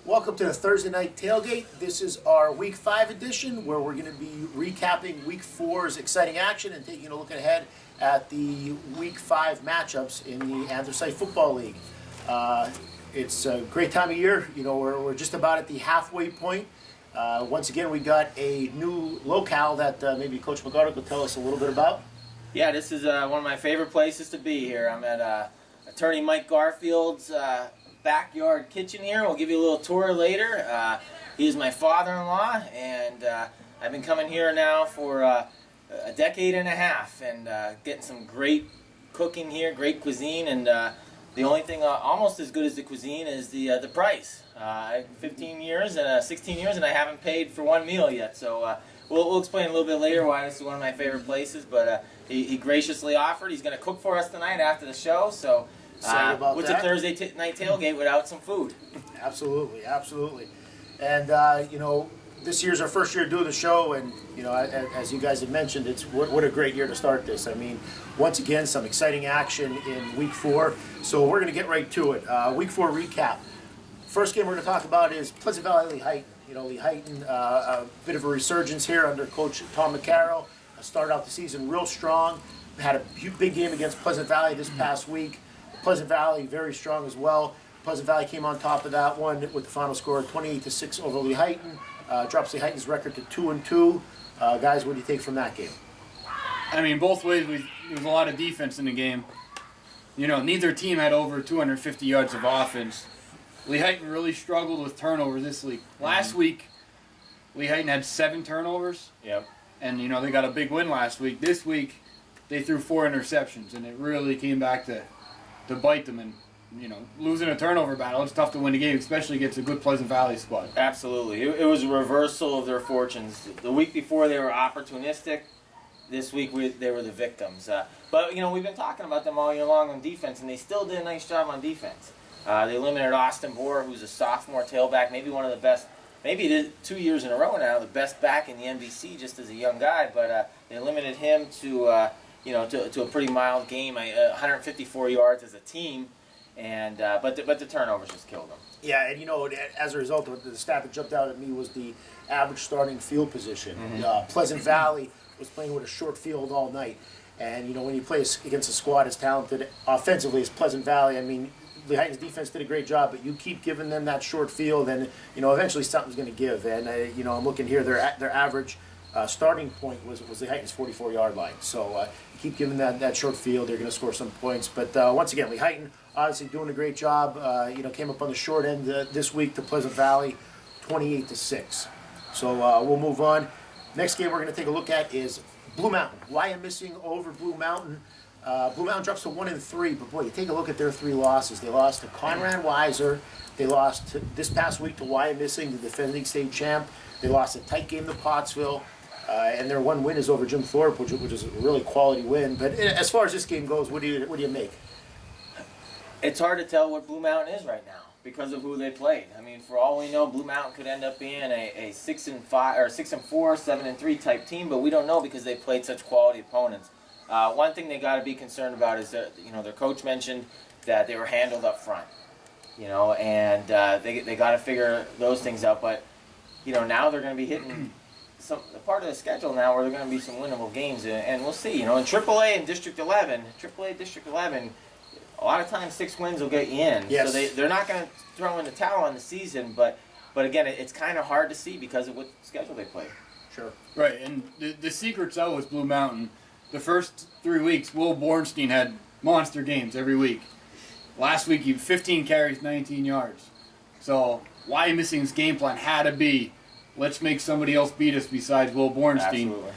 Welcome to the Thursday Night Tailgate. This is our Week 5 edition where we're going to be recapping Week 4's exciting action and taking a look ahead at the Week 5 matchups in the Anthracite Football League. It's a great time of year. You know, we're just about at the halfway point. Once again, we got a new locale that maybe Coach McGardick will tell us a little bit about. Yeah, this is one of my favorite places to be here. I'm at Attorney Mike Garfield's backyard kitchen here. We'll give you a little tour later. He is my father-in-law, and I've been coming here now for a decade and a half and getting some great cooking here, great cuisine, and the only thing almost as good as the cuisine is the price. 15 years and 16 years, and I haven't paid for one meal yet, so we'll explain a little bit later why this is one of my favorite places, but he graciously offered. He's going to cook for us tonight after the show, so what's a Thursday night tailgate without some food? Absolutely, absolutely. And, you know, this year's our first year doing the show, and, you know, as you guys have mentioned, it's what a great year to start this. I mean, once again, some exciting action in Week 4, so we're going to get right to it. Week 4 recap. First game we're going to talk about is Pleasant Valley Lehighton. You know, Lehighton, a bit of a resurgence here under Coach Tom McCarroll. Started out the season real strong. Had a big game against Pleasant Valley this past week. Pleasant Valley very strong as well. Pleasant Valley came on top of that one with the final score 28-6 over Lehighton. Drops Lehighton's record to 2-2. Guys, what do you take from that game? I mean, both ways, there was a lot of defense in the game. You know, neither team had over 250 yards of offense. Lehighton really struggled with turnovers this week. Last week, Lehighton had 7 turnovers. Yep. And, you know, they got a big win last week. This week, they threw 4 interceptions, and it really came back to bite them. And, you know, losing a turnover battle, it's tough to win a game, especially against a good Pleasant Valley squad. Absolutely. It was a reversal of their fortunes. The week before, they were opportunistic. This week, they were the victims. But, you know, we've been talking about them all year long on defense, and they still did a nice job on defense. They eliminated Austin Bohr, who's a sophomore tailback, maybe one of the best, maybe 2 years in a row now, the best back in the NBC just as a young guy. But they limited him to, you know, to a pretty mild game, 154 yards as a team, and but the turnovers just killed them. Yeah, and you know, as a result, the stat that jumped out at me was the average starting field position. Pleasant Valley was playing with a short field all night, and you know, when you play against a squad as talented offensively as Pleasant Valley, I mean, Lehighton's defense did a great job, but you keep giving them that short field, and you know, eventually something's going to give. And you know, I'm looking here; their average starting point was Lehighton's 44-yard line. So keep giving that short field; they're going to score some points. But once again, Lehighton obviously doing a great job. You know, came up on the short end this week to Pleasant Valley, 28-6. So we'll move on. Next game we're going to take a look at is Blue Mountain. Wyomissing over Blue Mountain. Blue Mountain drops to 1-3, but boy, you take a look at their 3 losses. They lost to Conrad Weiser. They lost this past week to Wyomissing, the defending state champ. They lost a tight game to Pottsville, and their 1 win is over Jim Thorpe, which is a really quality win. But as far as this game goes, what do you make? It's hard to tell what Blue Mountain is right now because of who they played. I mean, for all we know, Blue Mountain could end up being a 6-5 or 6-4, 7-3 type team, but we don't know because they played such quality opponents. One thing they got to be concerned about is that, you know, their coach mentioned that they were handled up front, you know, and they got to figure those things out. But, you know, now they're going to be hitting some part of the schedule now where they're going to be some winnable games, and we'll see. You know, in AAA and District 11, a lot of times 6 wins will get you in. Yes. So they're not going to throw in the towel on the season, but again, it's kind of hard to see because of what schedule they play. Sure. Right, and the secret's out with Blue Mountain. The first 3 weeks, Will Bornstein had monster games every week. Last week, he had 15 carries, 19 yards. So Wyomissing's game plan had to be, let's make somebody else beat us besides Will Bornstein. Absolutely.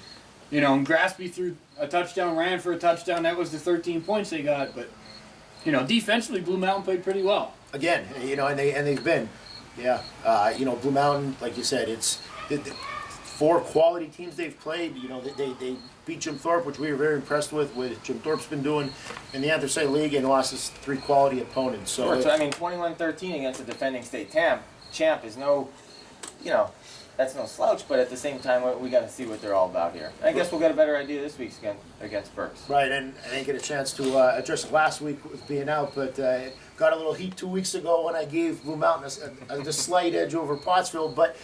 You know, and Graspy threw a touchdown, ran for a touchdown. That was the 13 points they got. But, you know, defensively, Blue Mountain played pretty well. Again, you know, and they've been, yeah. You know, Blue Mountain, like you said, it's 4 quality teams they've played. You know, they beat Jim Thorpe, which we were very impressed with Jim Thorpe's been doing in the Anthracite League, and lost his 3 quality opponents. So, I mean, 21-13 against the defending state champ is no, you know, that's no slouch, but at the same time, we got to see what they're all about here. I guess we'll get a better idea this week against Berks. Right, and I didn't get a chance to address it last week with being out, but got got a little heat 2 weeks ago when I gave Blue Mountain a slight edge over Pottsville, but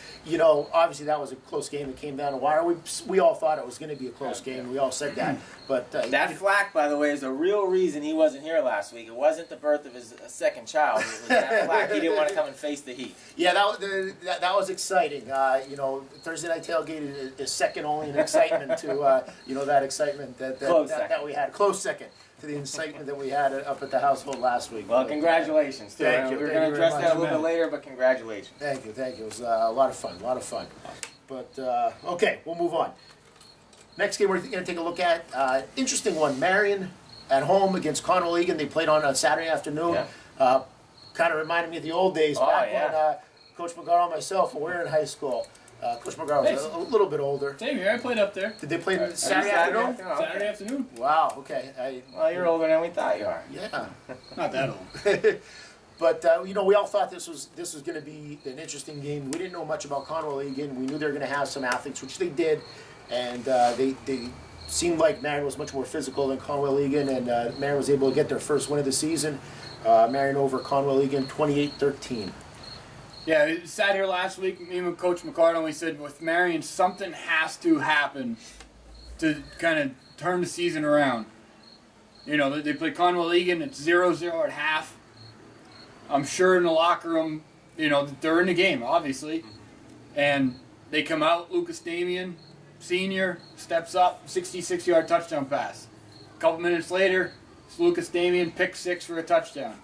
obviously that was a close game. It came down to wire. We all thought it was going to be a close game. We all said that, but that flack, by the way, is a real reason he wasn't here last week. It wasn't the birth of his second child. It was that flack. He didn't want to come and face the heat. Yeah, that was exciting. Thursday night tailgate is second only in excitement to that excitement that we had. Close second to the excitement that we had up at the household last week. Well, congratulations. Thank you. We're going to address that a little bit later, but congratulations. Thank you. It was a lot of fun. But, okay, we'll move on. Next game we're going to take a look at, interesting one, Marion at home against Conwell Egan. They played on a Saturday afternoon. Yeah. Kind of reminded me of the old days back when Coach McGarr and myself were in high school. Coach McGarr was a little bit older. Same here. I played up there. Did they play Saturday afternoon? Saturday afternoon. Wow, okay. Well, you're older than we thought you are. Yeah. Not that old. But we all thought this was going to be an interesting game. We didn't know much about Conwell Egan. We knew they were going to have some athletes, which they did, and they seemed like Marion was much more physical than Conwell Egan, and Marion was able to get their first win of the season. Marion over Conwell Egan, 28-13. Yeah, we sat here last week, me and Coach McCardle, we said with Marion, something has to happen to kind of turn the season around. They play Conwell Egan, it's 0-0 at half. I'm sure in the locker room, they're in the game, obviously. And they come out, Lucas Damian, senior, steps up, 66-yard touchdown pass. A couple minutes later, it's Lucas Damian, pick 6 for a touchdown.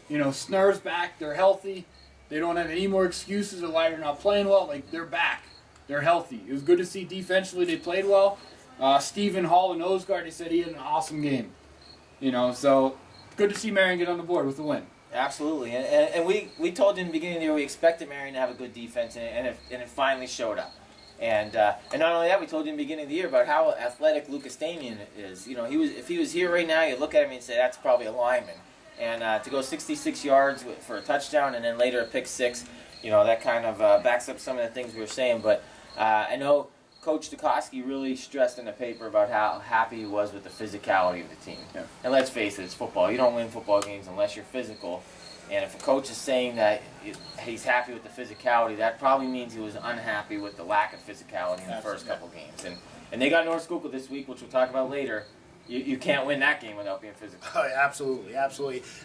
Snur's back, they're healthy. They don't have any more excuses of why they're not playing well. They're back. They're healthy. It was good to see defensively they played well. Stephen Hall, the nose guard, they said he had an awesome game. So good to see Marion get on the board with the win. Absolutely, and we told you in the beginning of the year we expected Marion to have a good defense, and it finally showed up. And not only that, we told you in the beginning of the year about how athletic Lucas Damian is. If he was here right now, you'd look at him and say that's probably a lineman. And to go 66 yards for a touchdown and then later a pick 6, that kind of backs up some of the things we were saying. But I know Coach Dukoski really stressed in the paper about how happy he was with the physicality of the team. Yeah. And let's face it, it's football. You don't win football games unless you're physical. And if a coach is saying that he's happy with the physicality, that probably means he was unhappy with the lack of physicality in the first couple games. And they got North Schuylkill this week, which we'll talk about later. You can't win that game without being physical. Oh, absolutely.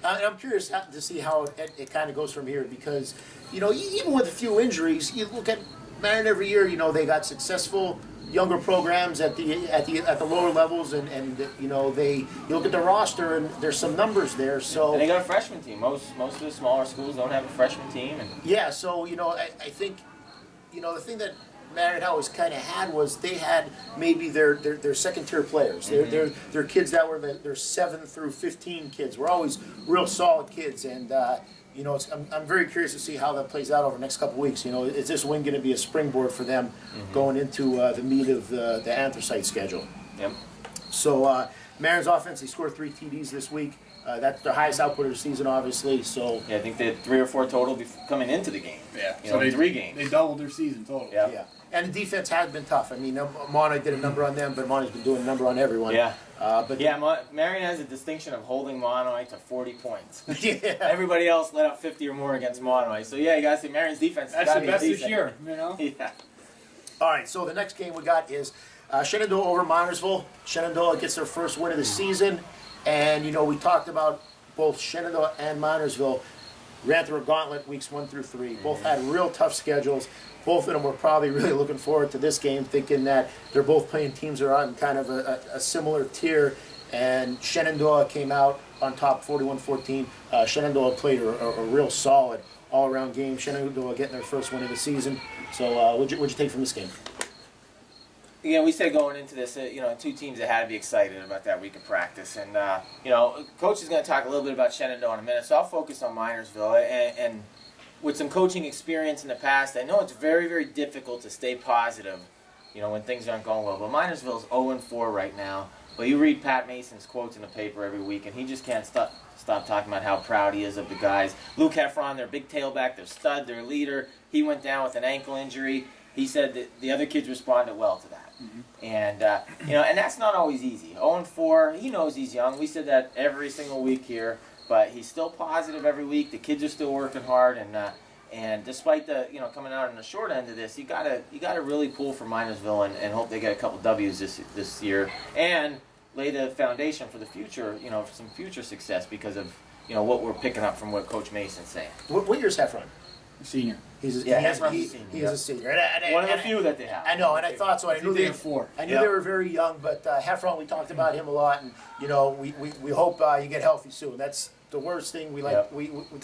And I'm curious to see how it kind of goes from here because, even with a few injuries, you look at Marion every year. They got successful younger programs at the lower levels, and you look at the roster and there's some numbers there. So and they got a freshman team. Most of the smaller schools don't have a freshman team. Yeah. So I think the thing that Marion always kind of had was they had maybe their second tier players. They're kids that were their 7 through 15 kids. Were always real solid kids, and I'm very curious to see how that plays out over the next couple of weeks. Is this win going to be a springboard for them going into the meat of the anthracite schedule? Yep. So Marion's offense, they scored 3 TDs this week. That's their highest output of the season, obviously. So yeah, I think they had 3 or 4 total coming into the game. Yeah, so 3 games. They doubled their season total. Yeah. And the defense has been tough. I mean, Monty did a number on them, but Monty's been doing a number on everyone. Yeah. But Marion has a distinction of holding Monomoy to 40 points. Yeah. Everybody else let up 50 or more against Monomoy. So yeah, you gotta say Marion's defense. That's the best decent this year. Yeah. All right. So the next game we got is Shenandoah over Montoursville. Shenandoah gets their first win of the season, and we talked about both Shenandoah and Montoursville ran through a gauntlet weeks 1 through 3. Both had real tough schedules. Both of them were probably really looking forward to this game, thinking that they're both playing teams that are on kind of a similar tier. And Shenandoah came out on top 41-14. Shenandoah played a real solid all-around game. Shenandoah getting their first win of the season. So what'd you take from this game? Yeah, we said going into this, 2 teams that had to be excited about that week of practice. And, Coach is going to talk a little bit about Shenandoah in a minute, so I'll focus on Montoursville. And with some coaching experience in the past, I know it's very, very difficult to stay positive, when things aren't going well. But Montoursville's 0-4 right now. But you read Pat Mason's quotes in the paper every week, and he just can't stop talking about how proud he is of the guys. Luke Heffron, their big tailback, their stud, their leader, he went down with an ankle injury. He said that the other kids responded well to that. And, and that's not always easy. 0-4, he knows he's young. We said that every single week here. but he's still positive every week. The kids are still working hard, and despite the coming out on the short end of this, you gotta really pull for Minersville and hope they get a couple W's this year and lay the foundation for the future, for some future success because of what we're picking up from what Coach Mason's saying. What year's Heffron? Senior. He's a senior. He is a senior. One of the few that they have. I know, and I thought so. I knew they have 4. I knew they were very young, but Heffron, we talked about him a lot, and we hope you get healthy soon. That's the worst thing we like. Yep.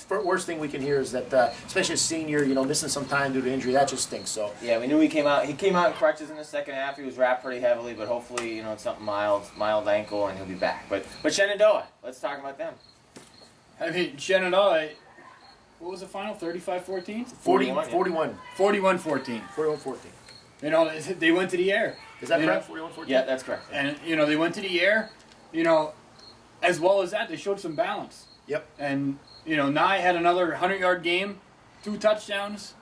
The worst thing we can hear is that, especially a senior, missing some time due to injury. That just stinks. So yeah, we knew he came out. He came out in crutches in the second half. He was wrapped pretty heavily, but hopefully, it's something mild ankle, and he'll be back. But Shenandoah, let's talk about them. I mean, Shenandoah, what was the final? 35-14? 41. 41-14. 41-14. They went to the air. Is that correct? 41-14? Yeah, that's correct. And, they went to the air. As well as that, they showed some balance. Yep. And, Nye had another 100-yard game, 2 touchdowns.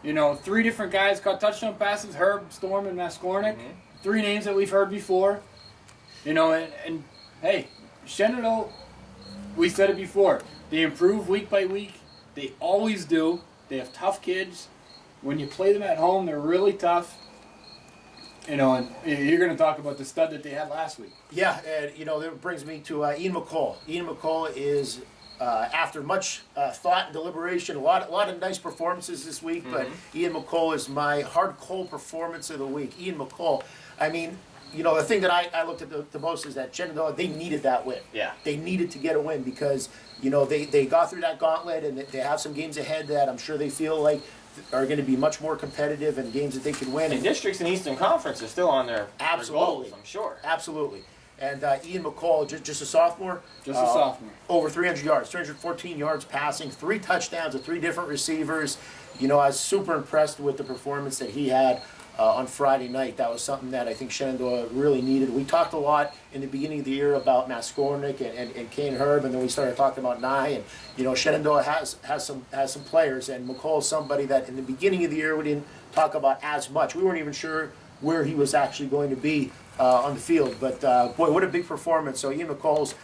3 different guys caught touchdown passes, Herb, Storm, and Maskornik. 3 names that we've heard before. And hey, Shenandoah, we said it before, they improve week by week. They always do. They have tough kids. When you play them at home, they're really tough. And you're going to talk about the stud that they had last week. Yeah, and that brings me to Ian McCall. Ian McCall is, after much thought and deliberation, a lot of nice performances this week, but Ian McCall is my hardcore performance of the week. Ian McCall, I mean, the thing that I looked at the most is that Shenandoah, they needed that win. Yeah. They needed to get a win because, they got through that gauntlet and they have some games ahead that I'm sure they feel like are going to be much more competitive and games that they could win. And districts in Eastern Conference are still on their Absolutely. goals, I'm sure. Absolutely. And Ian McCall, just a sophomore. Just a sophomore. Over 300 yards, 314 yards passing, 3 touchdowns to 3 different receivers. I was super impressed with the performance that he had on Friday night. That was something that I think Shenandoah really needed. We talked a lot in the beginning of the year about Maskornik and Kane Herb, and then we started talking about Nye. And Shenandoah has some players, and McCall is somebody that in the beginning of the year we didn't talk about as much. We weren't even sure where he was actually going to be on the field. But boy, what a big performance! So Ian McCall's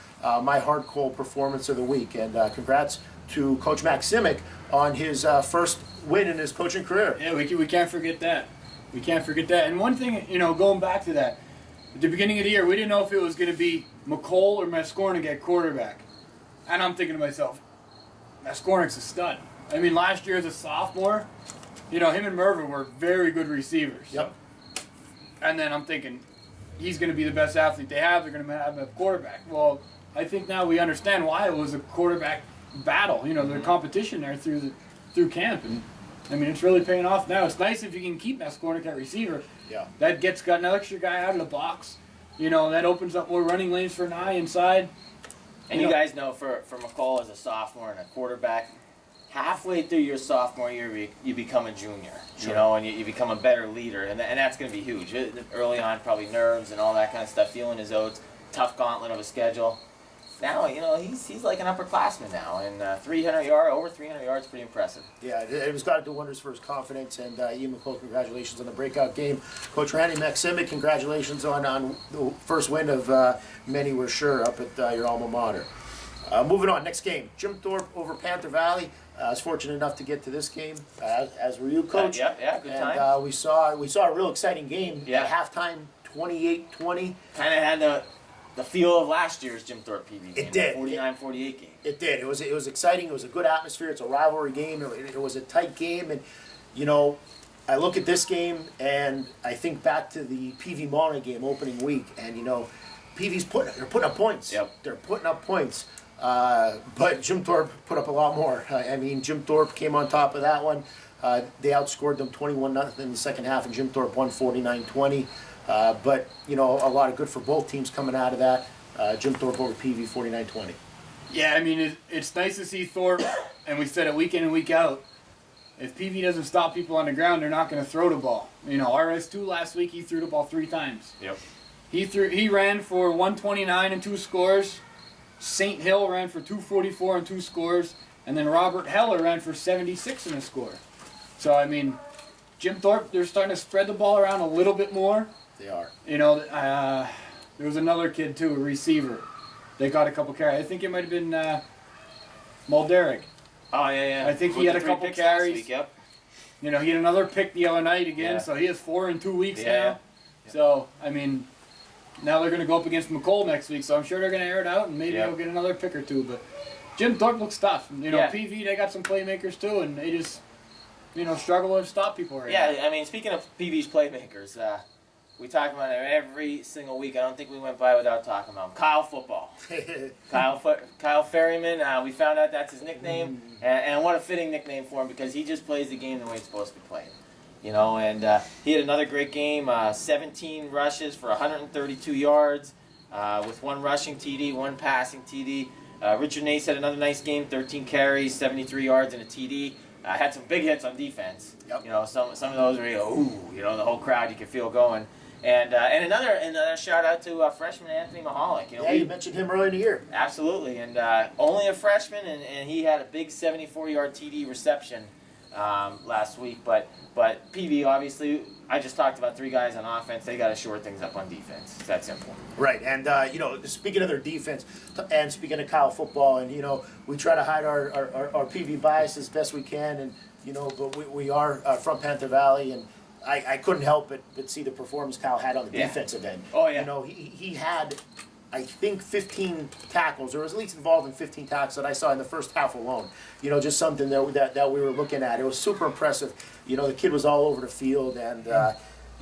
my hardcore performance of the week, and congrats to Coach Max Simic on his first win in his coaching career. Yeah, we can't forget that. We can't forget that. And one thing, going back to that, at the beginning of the year, we didn't know if it was going to be McCall or Maskornik at quarterback. And I'm thinking to myself, Maskornik's a stud. I mean, last year as a sophomore, him and Mervyn were very good receivers. Yep. And then I'm thinking, he's going to be the best athlete they have. They're going to have him at quarterback. Well, I think now we understand why it was a quarterback battle. The competition there through camp, and I mean it's really paying off now. It's nice if you can keep Maskornik at receiver. Yeah. That got an extra guy out of the box. That opens up more running lanes for Nye inside. And you guys know for McCall as a sophomore and a quarterback, halfway through your sophomore year, you become a junior, Sure. and you become a better leader, and that's going to be huge. Early on, probably nerves and all that kind of stuff, feeling his oats, tough gauntlet of a schedule. Now, he's like an upperclassman now, and over 300 yards, pretty impressive. Yeah, it was got to do wonders for his confidence, and Ian McCall, congratulations on the breakout game. Coach Randy Maximic, congratulations on the first win of many we're sure up at your alma mater. Moving on, next game, Jim Thorpe over Panther Valley. I was fortunate enough to get to this game, as were you, Coach. Yeah, good time. And we saw a real exciting game Yeah. at halftime, 28-20. Kind of had the feel of last year's Jim Thorpe PV game. It did. 49-48 game. It did. It was exciting. It was a good atmosphere. It's a rivalry game. It was a tight game, and I look at this game and I think back to the PV Mona game opening week, and PV's they're putting up points. Yep. They're putting up points. But Jim Thorpe put up a lot more. I mean, Jim Thorpe came on top of that one. They outscored them 21-0 in the second half, and Jim Thorpe won 49-20. But a lot of good for both teams coming out of that. Jim Thorpe over PV 49-20. Yeah, I mean, it's nice to see Thorpe, and we said it week in and week out. If PV doesn't stop people on the ground, they're not going to throw the ball. RS2 last week, he threw the ball 3 times. Yep. He ran for 129 and 2 scores. St. Hill ran for 244 and 2 scores. And then Robert Heller ran for 76 and a score. So, I mean, Jim Thorpe, they're starting to spread the ball around a little bit more. They are. There was another kid, too, a receiver. They got a couple carries. I think it might have been Mulderick. Oh yeah. I think he With had the a 3 couple picks last carries. week, yep. You know, he had another pick the other night again, Yeah. so he has 4 in 2 weeks Yeah. now. So, I mean, now they're going to go up against McColl next week, so I'm sure they're going to air it out, and maybe he'll get another pick or two. But Jim Thorpe looks tough. You know, PV, they got some playmakers too, and they just, you know, struggle to stop people right now. Yeah, I mean, speaking of PV's playmakers, we talk about it every single week. I don't think we went by without talking about him. Kyle Football. Kyle Ferryman, we found out that's his nickname, and what a fitting nickname for him because he just plays the game the way it's supposed to be played. You know, and he had another great game, 17 rushes for 132 yards with 1 rushing TD, 1 passing TD. Richard Nace had another nice game, 13 carries, 73 yards, and a TD. Had some big hits on defense. Yep. You know, some of those where you go, ooh, you know, the whole crowd you can feel going. And another shout out to freshman Anthony Mahalik. You know, you mentioned him earlier in the year. Absolutely, and only a freshman, and he had a big 74-yard TD reception last week. But PV, obviously, I just talked about 3 guys on offense. They got to shore things up on defense. It's that simple. Right, and you know, speaking of their defense, and speaking of Kyle Football, and you know, we try to hide our PV bias as best we can, and you know, but we are from Panther Valley, and I couldn't help but see the performance Kyle had on the defensive end. Oh yeah. You know, he had, I think, 15 tackles, or was at least involved in 15 tackles that I saw in the first half alone. You know, just something that we were looking at. It was super impressive. You know, the kid was all over the field, and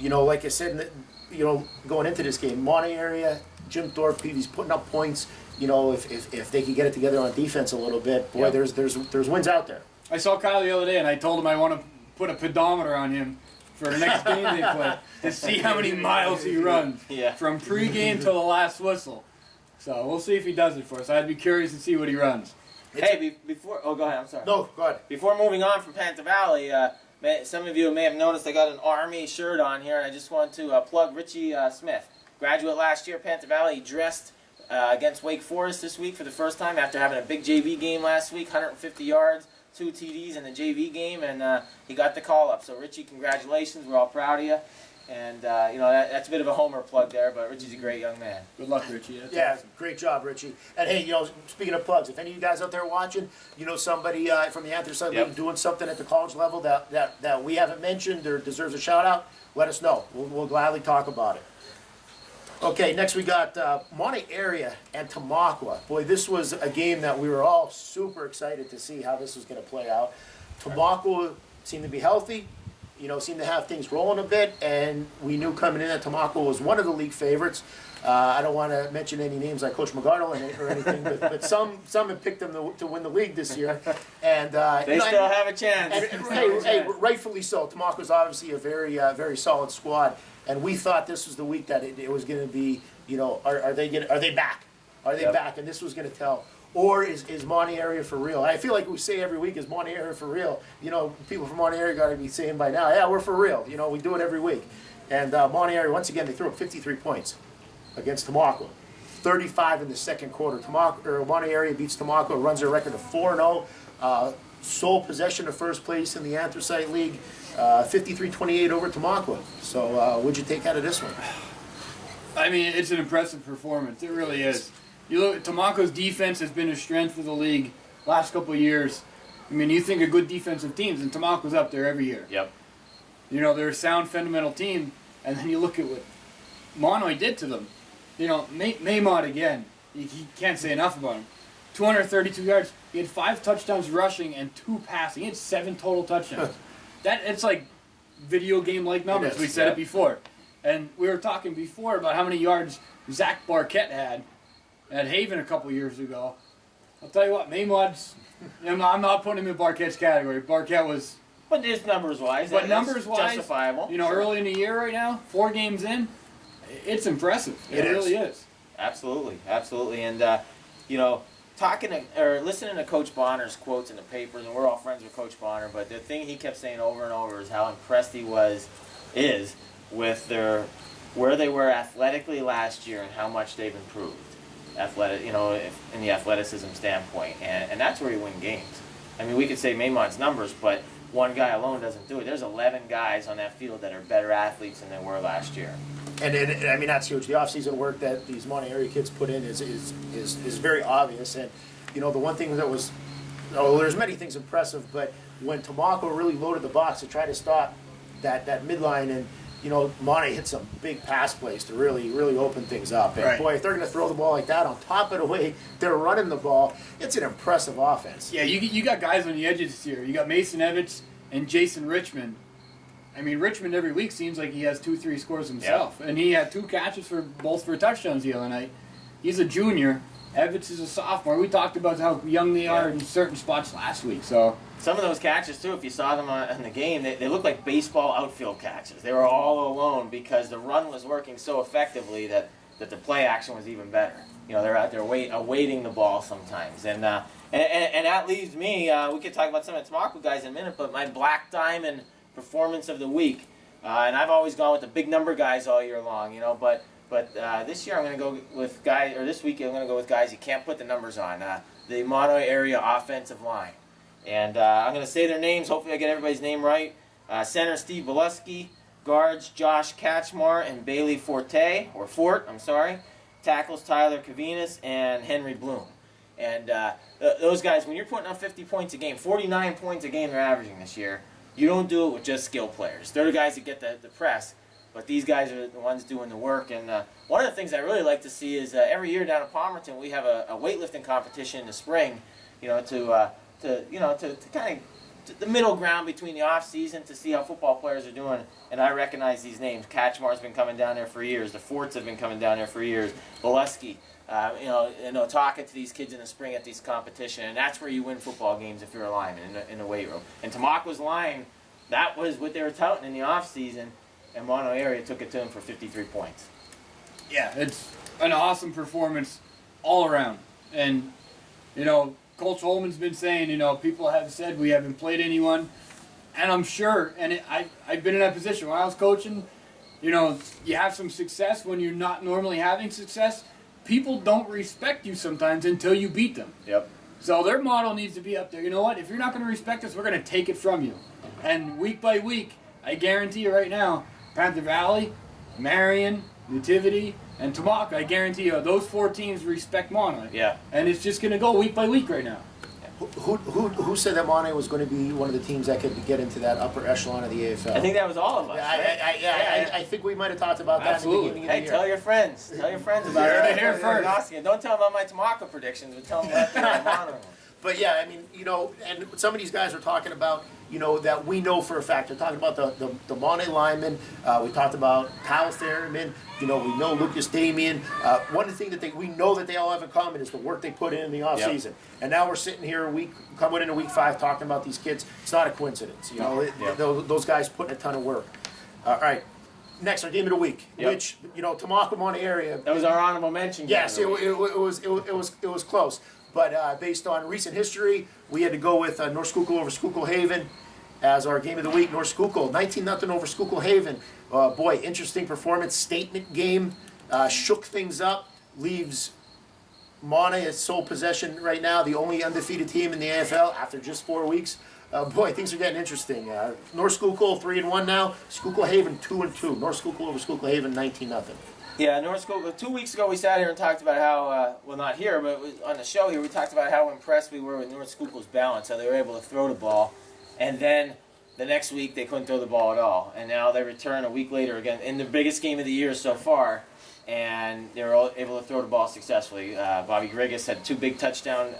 you know, like I said, you know, going into this game, Monty area, Jim Thorpe, he's putting up points. You know, if they could get it together on defense a little bit, boy, there's wins out there. I saw Kyle the other day, and I told him I want to put a pedometer on him for the next game they play to see how many miles he runs from pregame to the last whistle. So we'll see if he does it for us. I'd be curious to see what he runs. Hey, before go ahead. I'm sorry. No, go ahead. Before moving on from Panther Valley, some of you may have noticed I got an Army shirt on here, and I just want to plug Richie Smith, graduate last year at Panther Valley. He dressed against Wake Forest this week for the first time after having a big JV game last week, 150 yards. 2 TDs in the JV game, and he got the call up. So Richie, congratulations! We're all proud of you. And you know that's a bit of a homer plug there, but Richie's a great young man. Good luck, Richie. That's awesome. Great job, Richie. And hey, you know, speaking of plugs, if any of you guys out there watching, you know somebody from the Anthracite League doing something at the college level that we haven't mentioned or deserves a shout out, let us know. We'll gladly talk about it. Okay, next we got Monte area and Tamaqua. Boy, this was a game that we were all super excited to see how this was going to play out. Tamaqua seemed to be healthy, you know, seemed to have things rolling a bit, and we knew coming in that Tamaqua was one of the league favorites. I don't want to mention any names like Coach McGardle or anything, but some have picked them to win the league this year, and they still have a chance. And, hey, rightfully so. Tamaqua's obviously a very solid squad. And we thought this was the week that it was going to be, you know, are they back? Are they back? And this was going to tell. Or is Monte area for real? I feel like we say every week, is Monte area for real? You know, people from Monte area got to be saying by now, yeah, we're for real. You know, we do it every week. And Monte area, once again, they threw up 53 points against Tamaqua. 35 in the second quarter. Monte area beats Tamaqua, runs their record of 4-0. Sole possession of first place in the Anthracite League. 53-28 over Tamaqua. So what'd you take out of this one? I mean, it's an impressive performance. It really is. You look at Tamaqua's defense has been a strength of the league last couple of years. I mean, you think of good defensive teams, and Tamaqua's up there every year. Yep. You know, they're a sound fundamental team, and then you look at what Monoy did to them. You know, Maymont again, you can't say enough about him. 232 yards. He had 5 touchdowns rushing and 2 passing. He had 7 total touchdowns. It's like video game-like numbers. We said it before. And we were talking before about how many yards Zach Barquette had at Haven a couple years ago. I'll tell you what, Maymont's, I'm not putting him in Barquette's category. Barquette was... But just numbers-wise, justifiable. You know, early in the year right now, 4 games in, it's impressive. It really is. Absolutely. And, you know, listening to Coach Bonner's quotes in the papers, and we're all friends with Coach Bonner, but the thing he kept saying over and over is how impressed he is with where they were athletically last year and how much they've improved, in the athleticism standpoint, and that's where you win games. I mean, we could say Maymont's numbers, but one guy alone doesn't do it. There's 11 guys on that field that are better athletes than they were last year. And I mean, that's huge. The off-season work that these Monte area kids put in is very obvious. And, you know, the one thing that was there's many things impressive, but when Tomako really loaded the box to try to stop that midline, and Monte hit some big pass plays to really open things up. And Right. boy, if they're going to throw the ball like that on top of the way they're running the ball, it's an impressive offense. Yeah, you got guys on the edges here. You got Mason Evans and Jason Richmond. I mean, Richmond every week seems like he has 2-3 scores himself, and he had 2 catches for touchdowns the other night. He's a junior. Evans is a sophomore. We talked about how young they are in certain spots last week. So Some of those catches, too, if you saw them in the game, they looked like baseball outfield catches. They were all alone because the run was working so effectively that the play action was even better. They're out there awaiting the ball sometimes. And that leaves me, we could talk about some of the Tomako guys in a minute, but my Black Diamond performance of the week. And I've always gone with the big number guys all year long, but this year I'm going to go with guys, or this week I'm going to go with guys you can't put the numbers on. The Mono area offensive line. And I'm going to say their names. Hopefully I get everybody's name right. Center Steve Belusky, guards Josh Katchmar and Bailey Fort. Tackles Tyler Kavinas and Henry Bloom. And those guys, when you're putting up 50 points a game, 49 points a game they're averaging this year, you don't do it with just skill players. They're the guys that get the press. But these guys are the ones doing the work. And one of the things I really like to see is every year down at Palmerton we have a weightlifting competition in the spring, to kind of the middle ground between the off season to see how football players are doing. And I recognize these names. Katchmar's been coming down there for years. The Forts have been coming down there for years. Bolesky, talking to these kids in the spring at these competition, and that's where you win football games if you're a lineman in the weight room. And Tomako's line, that was what they were touting in the off season. And Mono area took it to him for 53 points. yeah, it's an awesome performance all around. And Coach Holman's been saying, people have said we haven't played anyone, and I'm sure, and I've been in that position when I was coaching. You have some success when you're not normally having success. People don't respect you sometimes until you beat them. Yep. So their model needs to be up there. You know what? If you're not going to respect us, we're going to take it from you. And week by week, I guarantee you right now, Panther Valley, Marion, Nativity, and Tomako, I guarantee you, those 4 teams respect Mono. Yeah. And it's just going to go week by week right now. Who said that Mono was going to be one of the teams that could get into that upper echelon of the AFL? I think that was all of us. I think we might have talked about that Absolutely. in the beginning of the Hey, year. tell your friends. Tell your friends about Heard it. it here first. Don't tell them about my Tomako predictions, but tell them about the Mono. But yeah, I mean, and some of these guys are talking about, that we know for a fact. They're talking about the Monet linemen. We talked about Kyle Ferryman. We know Lucas Damien. One of the things that we know that they all have in common is the work they put in the offseason. Yep. And now we're sitting here coming into week 5 talking about these kids. It's not a coincidence. Those guys putting a ton of work. All right. Next, our game of the week, which Tomako Monet area. That was our honorable mention. Yes, it was close. But based on recent history, we had to go with North Schuylkill over Schuylkill Haven as our game of the week. North Schuylkill, 19-0 over Schuylkill Haven. Boy, interesting performance. Statement game. Shook things up. Leaves Monet as sole possession right now. The only undefeated team in the AFL after just 4 weeks. Boy, things are getting interesting. North Schuylkill 3-1 now. Schuylkill Haven 2-2. North Schuylkill over Schuylkill Haven 19-0. Yeah, North Schuylkill. 2 weeks ago, we sat here and talked about how, not here, but on the show here, we talked about how impressed we were with North Schuylkill's balance, how they were able to throw the ball. And then the next week, they couldn't throw the ball at all. And now they return a week later again in the biggest game of the year so far, and they were able to throw the ball successfully. Bobby Grigas had 2 big touchdown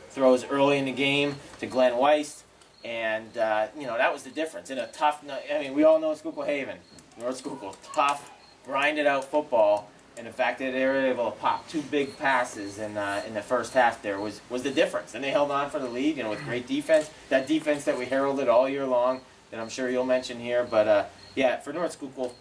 throws early in the game to Glenn Weiss, and that was the difference. In a tough, we all know Schuylkill Haven, North Schuylkill, tough, grinded out football, and the fact that they were able to pop 2 big passes in the first half there was the difference. And they held on for the lead, with great defense. That defense that we heralded all year long, that I'm sure you'll mention here. But for North Schuylkill,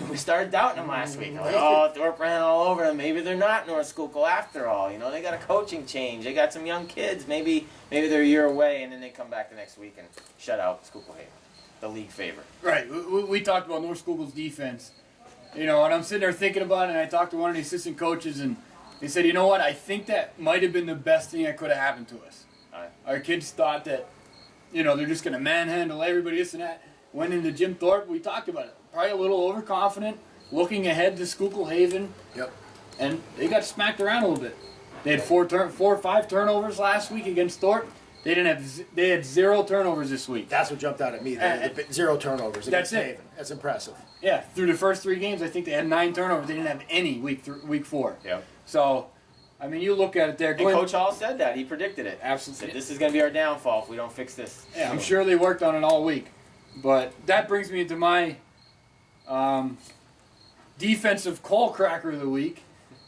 we started doubting them last week. Thorpe ran all over them. Maybe they're not North Schuylkill after all. They got a coaching change. They got some young kids. Maybe they're a year away, and then they come back the next week and shut out Schuylkill Haven, the league favorite. Right. We talked about North Schuylkill's defense. And I'm sitting there thinking about it, and I talked to one of the assistant coaches, and they said, you know what, I think that might have been the best thing that could have happened to us. Right. Our kids thought that, they're just going to manhandle everybody, this and that. Went into Jim Thorpe, we talked about it. Probably a little overconfident, looking ahead to Schuylkill Haven. Yep. And they got smacked around a little bit. They had four or five turnovers last week against Thorpe. They had 0 turnovers this week. That's what jumped out at me. The 0 turnovers against That's it. Haven. That's impressive. Yeah, through the first 3 games, I think they had 9 turnovers. They didn't have any week 4. Yep. So, I mean, you look at it there. And Coach Hall said that. He predicted it. Absolutely. Said, this is going to be our downfall if we don't fix this. Yeah, I'm sure they worked on it all week. But that brings me to my defensive call cracker of the week,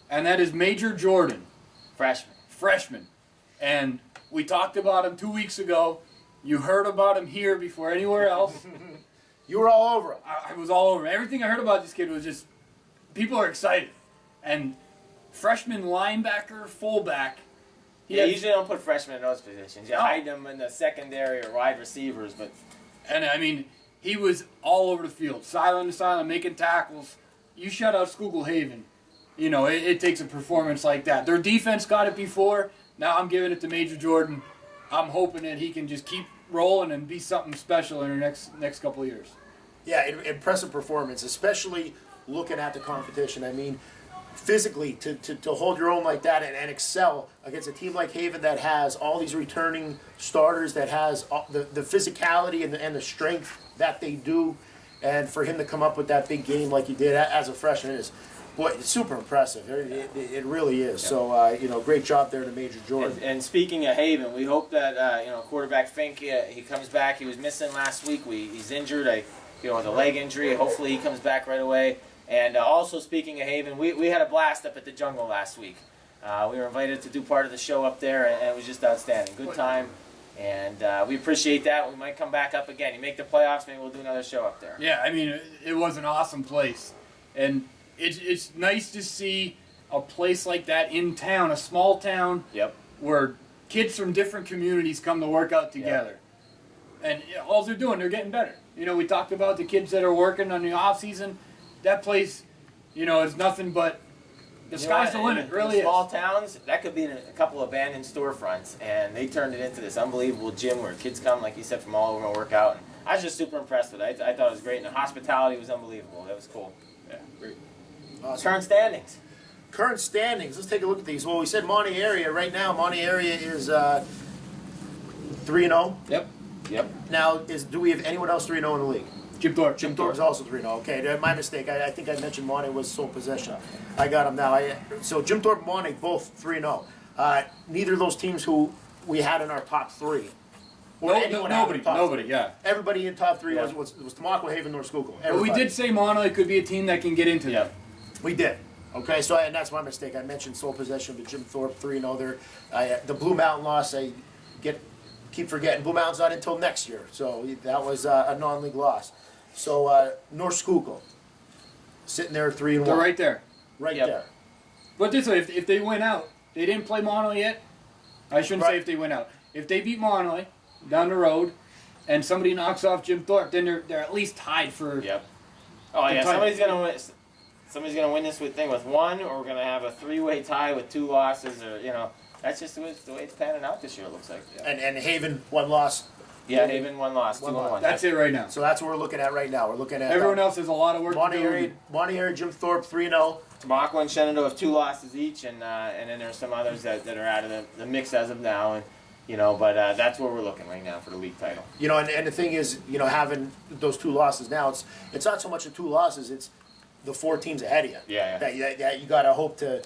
and that is Major Jordan. Freshman. And we talked about him 2 weeks ago. You heard about him here before anywhere else. You were all over him. I was all over him. Everything I heard about this kid was just, people are excited. And freshman linebacker, fullback. You usually don't put freshmen in those positions. You No. hide them in the secondary or wide receivers, but And I mean, he was all over the field, silent to silent, making tackles. You shut out Schuylkill Haven. You know, it takes a performance like that. Their defense got it before. Now I'm giving it to Major Jordan. I'm hoping that he can just keep rolling and be something special in the next couple of years. Yeah, impressive performance, especially looking at the competition. I mean, physically, to hold your own like that and excel against a team like Haven that has all these returning starters, that has the physicality and the strength that they do, and for him to come up with that big game like he did as a freshman is, boy, it's super impressive. It really is. Yeah. So, great job there to Major Jordan. And speaking of Haven, we hope that quarterback Fink he comes back. He was missing last week. He's injured, with a leg injury. Hopefully he comes back right away. And also speaking of Haven, we had a blast up at the Jungle last week. We were invited to do part of the show up there, and it was just outstanding. Good time. And we appreciate that. We might come back up again. You make the playoffs, maybe we'll do another show up there. Yeah, I mean, it was an awesome place. And it's nice to see a place like that in town, a small town, where kids from different communities come to work out together. And all they're doing, they're getting better. We talked about the kids that are working on the off season. That place, is nothing but the sky's the limit. It really is. Small towns, that could be in a couple of abandoned storefronts, and they turned it into this unbelievable gym where kids come, like you said, from all over and work out. And I was just super impressed with it. I thought it was great, and the hospitality was unbelievable. That was cool. Yeah, great. Awesome. Current standings. Let's take a look at these. Well, we said Monty area. Right now, Monty area is 3-0. Yep. Now, do we have anyone else 3-0 in the league? Jim Thorpe. Jim Thorpe is also 3-0. Okay, my mistake. I think I mentioned Monty was sole possession. I got him now. So Jim Thorpe and Monty both 3-0. Neither of those teams who we had in our top 3. Nobody, yeah. Everybody in top 3 was Tamaqua, Haven, North Schuylkill. But we did say Mono could be a team that can get into that. We did. Okay, so and that's my mistake. I mentioned sole possession, but Jim Thorpe 3-0. The Blue Mountain loss, keep forgetting. Blue Mountain's not until next year, so that was a non-league loss. So North Schuylkill, sitting there 3-1. They're right there. Right there. But this way, if they win out, they didn't play Mono yet. I shouldn't say if they win out. If they beat Mono down the road, and somebody knocks off Jim Thorpe, then they're at least tied for. Oh yeah, somebody's gonna win. Somebody's gonna win this thing with 1, or we're gonna have a 3-way tie with 2 losses, or that's just the way it's panning out this year. It looks like. And Haven 1 loss. Yeah, Haven 1 loss, 2-1. That's it right now. So that's what we're looking at right now. We're looking at everyone else has a lot of work to do. Monty area, Jim Thorpe 3-0. Tamaqua and Shenandoah have 2 losses each, and then there's some others that are out of the mix as of now, but that's where we're looking right now for the league title. And the thing is, having those 2 losses now, it's not so much the 2 losses, it's the 4 teams ahead of you. Yeah. That you got to hope to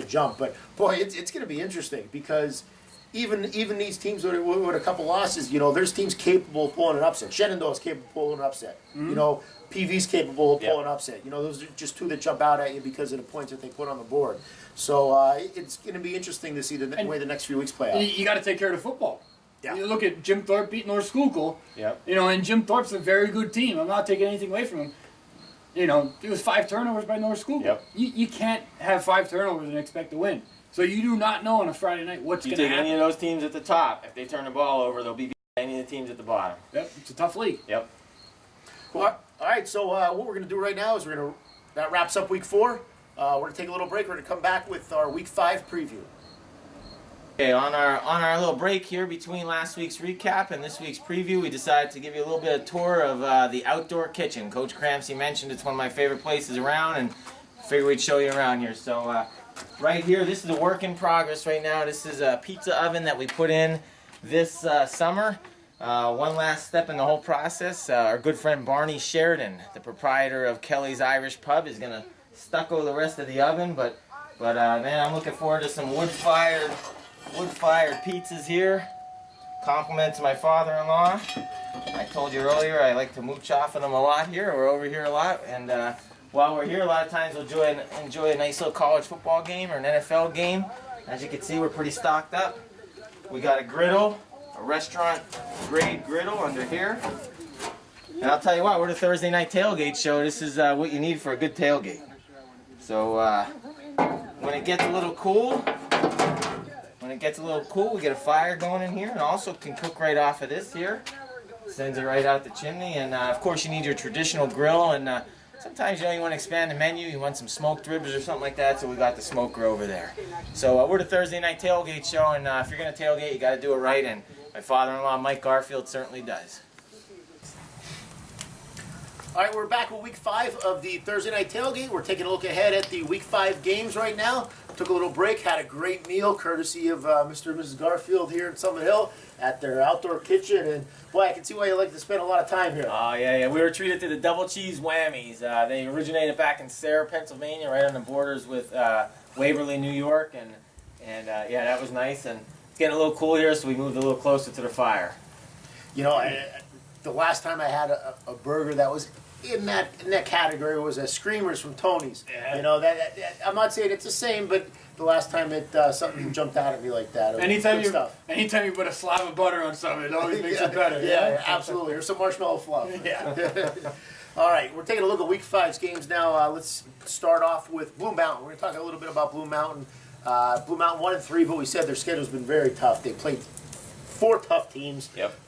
jump. But boy, it's going to be interesting because even these teams with a couple losses, there's teams capable of pulling an upset. Shenandoah's capable of pulling an upset. Mm-hmm. PV's capable of pulling an upset. Those are just 2 that jump out at you because of the points that they put on the board. So it's going to be interesting to see the way the next few weeks play out. You got to take care of the football. Yeah. You look at Jim Thorpe beating North Schuylkill. Yep. And Jim Thorpe's a very good team. I'm not taking anything away from him. It was 5 turnovers by North Schuylkill. Yep. You can't have 5 turnovers and expect to win. So you do not know on a Friday night what's going to happen. You take any of those teams at the top, if they turn the ball over, they'll be beating any of the teams at the bottom. Yep, it's a tough league. Yep. Well, all right, so what we're going to do right now is that wraps up week 4. We're going to take a little break. We're going to come back with our week 5 preview. Okay, on our little break here between last week's recap and this week's preview, we decided to give you a little bit of tour of the outdoor kitchen. Coach Cramsey mentioned it's one of my favorite places around, and figured we'd show you around here. So right here, this is a work in progress right now. This is a pizza oven that we put in this summer. One last step in the whole process. Our good friend Barney Sheridan, the proprietor of Kelly's Irish Pub, is gonna stucco the rest of the oven. But man, I'm looking forward to some wood-fired pizzas here. Compliment to my father-in-law. I told you earlier I like to mooch off of them a lot here. We're over here a lot, and while we're here, a lot of times we'll enjoy a nice little college football game or an NFL game. As you can see, we're pretty stocked up. We got a griddle, a restaurant-grade griddle under here. And I'll tell you what, we're the Thursday Night Tailgate show. This is what you need for a good tailgate. So when it gets a little cool, we get a fire going in here, and also can cook right off of this here. Sends it right out the chimney, and of course you need your traditional grill, and sometimes you want to expand the menu, you want some smoked ribs or something like that, so we got the smoker over there. So we're the Thursday Night Tailgate show, and if you're going to tailgate, you got to do it right, and my father-in-law Mike Garfield certainly does. All right, we're back with Week 5 of the Thursday Night Tailgate. We're taking a look ahead at the Week 5 games right now. Took a little break, had a great meal courtesy of Mr. and Mrs. Garfield here in Summit Hill at their outdoor kitchen. And boy, I can see why you like to spend a lot of time here. Oh, yeah. We were treated to the double cheese whammies. They originated back in Sarah, Pennsylvania, right on the borders with Waverly, New York. And yeah, that was nice. And it's getting a little cool here, so we moved a little closer to the fire. You know, the last time I had a burger that was in that category was a Screamers from Tony's. Yeah. You know, that I'm not saying it's the same, but the last time something jumped out at me like that. Anytime Anytime you put a slab of butter on something, it always makes it better. Yeah, absolutely. Or some marshmallow fluff. Yeah. All right, we're taking a look at Week 5's games now. Let's start off with Blue Mountain. We're going to talk a little bit about Blue Mountain. Blue Mountain 1-3, but we said their schedule's been very tough. They played 4 tough teams. Yep.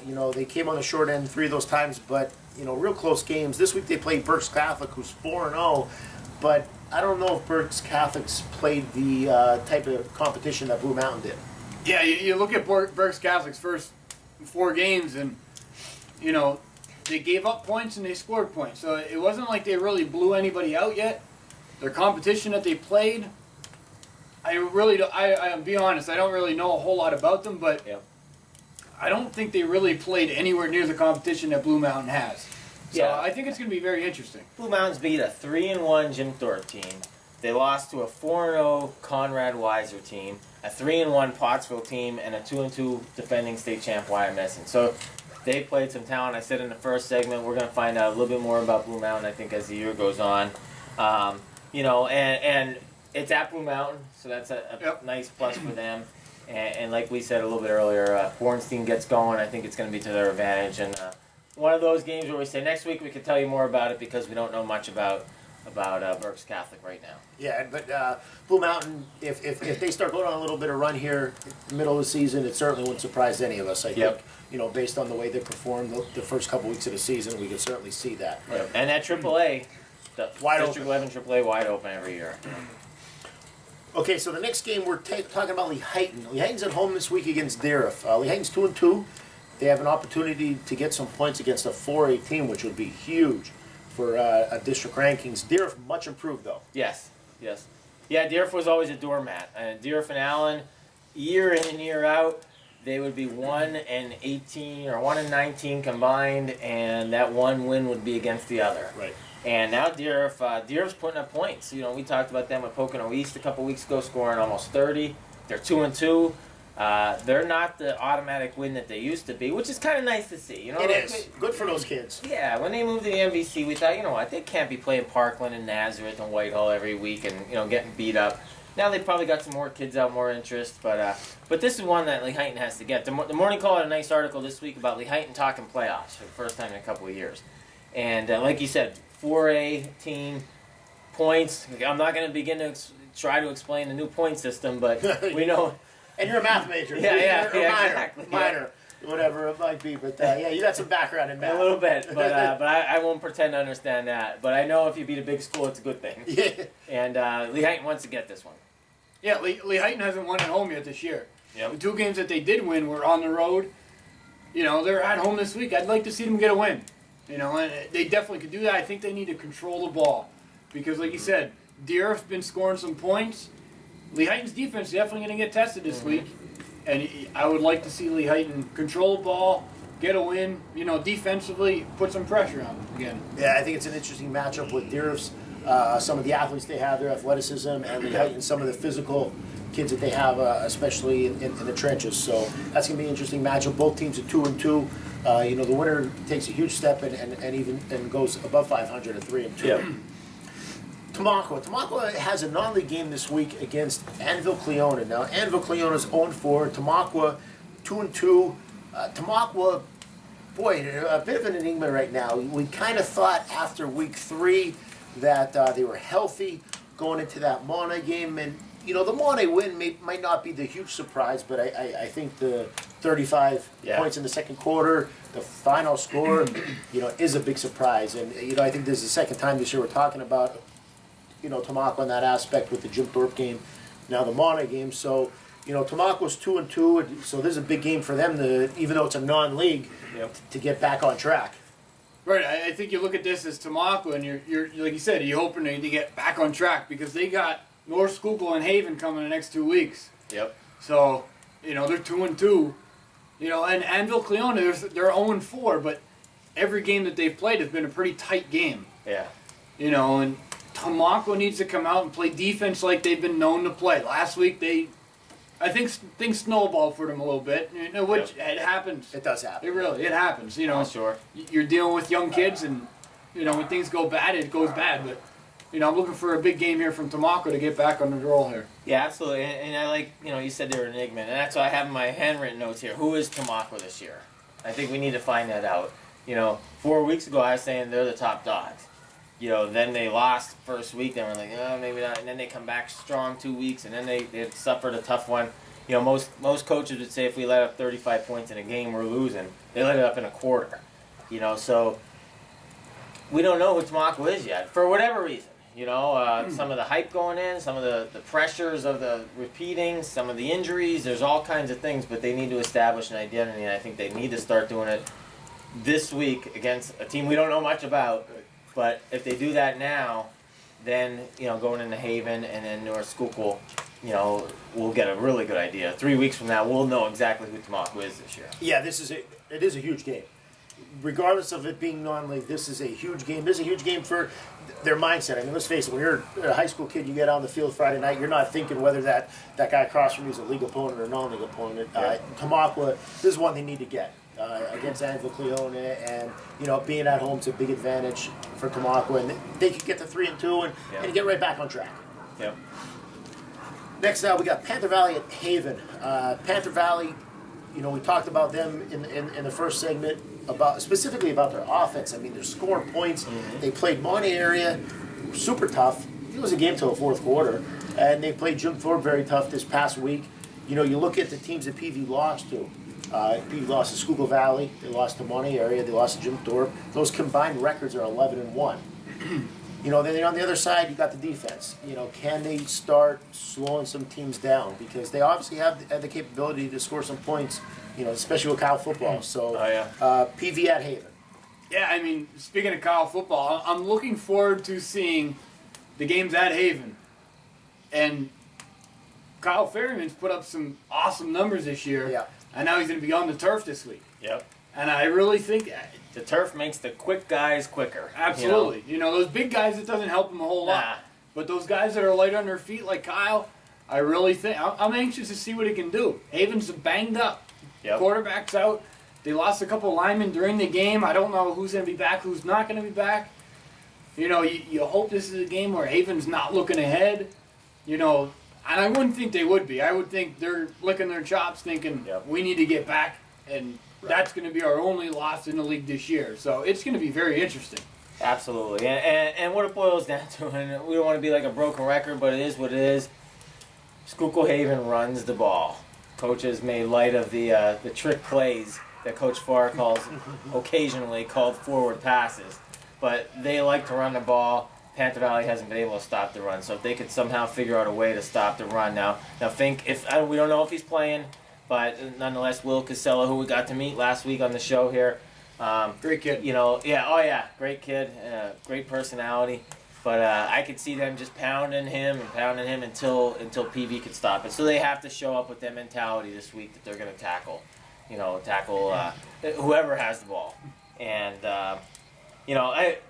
You know, they came on the short end 3 of those times, but you know, real close games. This week they played Berks Catholic, who's 4-0, but I don't know if Berks Catholic's played the type of competition that Blue Mountain did. Yeah, you look at Berks Catholic's first 4 games, and you know they gave up points and they scored points. So it wasn't like they really blew anybody out yet. Their competition that they played, I'll be honest, I don't really know a whole lot about them, but Yep. I don't think they really played anywhere near the competition that Blue Mountain has. So Yeah. I think it's going to be very interesting. Blue Mountains beat a 3-1 Jim Thorpe team. They lost to a 4-0 Conrad Weiser team, a 3-1 Pottsville team, and a 2-2 defending state champ Wyomissing. So they played some talent. I said in the first segment we're going to find out a little bit more about Blue Mountain, I think, as the year goes on. You know, and it's at Blue Mountain, so that's a Yep. nice plus for them. And like we said a little bit earlier, Bornstein gets going. I think it's going to be to their advantage. And one of those games where we say next week we can tell you more about it because we don't know much about Berks Catholic right now. Yeah, but Blue Mountain, if they start going on a little bit of run here in the middle of the season, it certainly wouldn't surprise any of us. I think, you know, based on the way they performed the first couple weeks of the season, we could certainly see that. Yep. And that AAA, the Wide District 11 AAA, wide open every year. Okay, so the next game we're talking about Lehighton. Lehighton's at home this week against Deriff. Lehighton's 2-2. They have an opportunity to get some points against a 4A team, which would be huge for district rankings. Deriff much improved though. Yes. Yeah, Deriff was always a doormat. And Deriff and Allen, year in and year out, they would be 1-18 or 1-19 combined, and that one win would be against the other. Right. And now Deriff's putting up points. You know, we talked about them at Pocono East a couple weeks ago, scoring almost 30. They're 2-2. They're not the automatic win that they used to be, which is kind of nice to see. You know, It is good for those kids. Yeah, when they moved to the MVC, we thought, you know what, they can't be playing Parkland and Nazareth and Whitehall every week and getting beat up. Now they probably got some more kids out, more interest, but this is one that Lehighton has to get. The Morning Call had a nice article this week about Lehighton talking playoffs for the first time in a couple of years, and like you said, 4A team points. I'm not going to begin to try to explain the new point system, but we know. And you're a math major. Yeah, Or minor, exactly. Minor, whatever it might be. But yeah, you got some background in math. A little bit, but I won't pretend to understand that. But I know if you beat a big school, it's a good thing. Yeah. And Lehighton wants to get this one. Yeah, Lehighton hasn't won at home yet this year. Yep. The 2 games that they did win were on the road. You know, they're at home this week. I'd like to see them get a win. You know, and they definitely could do that. I think they need to control the ball. Because like you said, Deer's been scoring some points. Lehighton's defense is definitely going to get tested this week. And I would like to see Lehighton control the ball, get a win, defensively, put some pressure on them again. Yeah, I think it's an interesting matchup with Deer's, some of the athletes they have, their athleticism, and Lehighton, some of the physical kids that they have, especially in the trenches. So that's going to be an interesting matchup. Both teams are 2-2. The winner takes a huge step and goes above 500 at 3-2. Yep. Tamaqua has a non-league game this week against Annville Cleona. Now, Annville Cleona is 0-4. Tamaqua 2-2. Tamaqua, boy, a bit of an enigma right now. We kind of thought after week 3 that they were healthy going into that Maunay game, and the Maunay win might not be the huge surprise, but I think the 35 points in the second quarter, the final score, is a big surprise. And I think this is the second time this year we're talking about Tamaqua in that aspect with the Jim Thorpe game, now the Maunay game. So Tamaqua's 2-2, so this is a big game for them even though it's a non-league, to get back on track. Right, I think you look at this as Tamaqua, and you're like you said, you're hoping to get back on track because they got North Schuylkill and Haven coming the next 2 weeks. Yep. So, they're 2-2. And Annville Cleona, they're 0-4, but every game that they've played has been a pretty tight game. Yeah. And Tamaqua needs to come out and play defense like they've been known to play. Last week, I think things snowballed for them a little bit, which it happens. It does happen. It happens. Sure. You're dealing with young kids, and when things go bad, it goes bad. But I'm looking for a big game here from Tamaqua to get back on the roll here. Yeah, absolutely. And I like, you said they were an enigma, and that's why I have in my handwritten notes here. Who is Tamaqua this year? I think we need to find that out. 4 weeks ago I was saying they're the top dogs. Then they lost first week. Then we're like, oh, maybe not. And then they come back strong 2 weeks, and then they suffered a tough one. Most coaches would say if we let up 35 points in a game, we're losing. They let it up in a quarter. So we don't know who Tamaqua is yet for whatever reason. Some of the hype going in, some of the pressures of the repeating, some of the injuries. There's all kinds of things, but they need to establish an identity, and I think they need to start doing it this week against a team we don't know much about. But if they do that now, then, going into Haven and then North Schuylkill, we'll get a really good idea. 3 weeks from now, we'll know exactly who Tamaqua is this year. Yeah, it is a huge game. Regardless of it being non-league, this is a huge game. This is a huge game for their mindset. I mean, let's face it, when you're a high school kid, you get on the field Friday night, you're not thinking whether that guy across from you is a league opponent or non-league opponent. Tamaqua, this is one they need to get. Against Annville Cleona, and being at home is a big advantage for Tamaqua, and they could get to 3-2 and get right back on track. Yep. Next, we got Panther Valley at Haven. Panther Valley, we talked about them in the first segment specifically about their offense. I mean, they're scoring points. Mm-hmm. They played Maunay area, super tough. It was a game till the fourth quarter, and they played Jim Thorpe very tough this past week. You look at the teams that PV lost to. PV lost to Schuylkill Valley. They lost to Maunay area. They lost to Jim Thorpe. Those combined records are 11-1. Then on the other side, you got the defense. Can they start slowing some teams down? Because they obviously have the capability to score some points, especially with Kyle football. So, PV at Haven. Yeah, I mean, speaking of Kyle football, I'm looking forward to seeing the games at Haven. And Kyle Ferryman's put up some awesome numbers this year. Yeah. And now he's going to be on the turf this week. Yep. And I really think the turf makes the quick guys quicker. Absolutely. Those big guys, it doesn't help them a whole lot. But those guys that are light on their feet like Kyle, I really think I'm anxious to see what he can do. Haven's banged up. Yep. Quarterback's out. They lost a couple linemen during the game. I don't know who's going to be back, who's not going to be back. You hope this is a game where Haven's not looking ahead. And I wouldn't think they would be. I would think they're licking their chops thinking, we need to get back, and that's going to be our only loss in the league this year. So it's going to be very interesting. Absolutely. And what it boils down to, and we don't want to be like a broken record, but it is what it is, Schuylkill Haven runs the ball. Coaches made light of the trick plays that Coach Farr calls occasionally called forward passes. But they like to run the ball. Panther Valley hasn't been able to stop the run, so if they could somehow figure out a way to stop the run we don't know if he's playing, but nonetheless, Will Casella, who we got to meet last week on the show here, Great kid. great kid, great personality. But I could see them just pounding him until PV could stop it. So they have to show up with that mentality this week that they're going to tackle whoever has the ball. And